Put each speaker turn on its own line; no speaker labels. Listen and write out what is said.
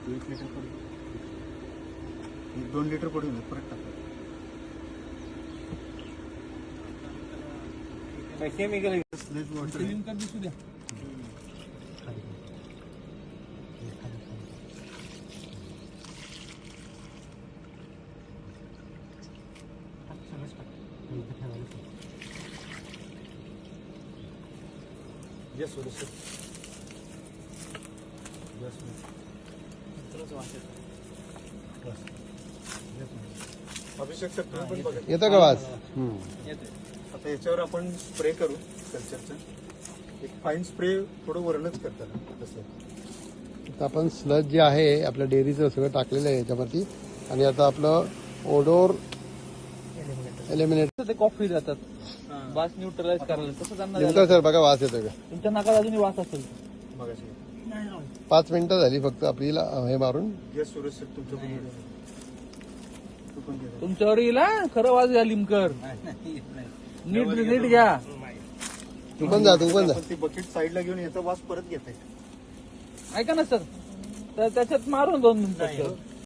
1 litre पडून 2 litre पडून परत टाका. केमिकल स्लेज वॉटर
लिंकर दिसू द्या.
Yes sir. अभिषेक सर तुम्ही पण बघा.
येतं का वास?
आता याच्यावर आपण स्प्रे करू कल्चरचं. एक फाईन स्प्रे थोडं वरणच करताना तसं.
आता आपण स्लज जे आहे आपल्या डेअरीचं सगळं टाकलेलं आहे याच्यावरती आणि आता आपलं ओडोर एलिमिनेटर
ते कॉफी जातात वास न्यूट्रलाइज करायला तसं त्यांना
नेमकं सर बघा वास येतोय का?
तुमच्या नाकात अजूनही वास असेल.
बघा
5 मिनिटं झाली फक्त आपल्याला हे मारून.
यस सुरेश सर तुमचं पण तू पण घे.
तुमच्यावर येईल हा, खरं वास घ्या लिमकर. नीट घ्या.
तू पण जा.
आपण ती बकेट साईडला घेऊन याचा वास परत घेताय.
ऐका ना सर, तर त्याच्यात मारून 2 मिनिटं.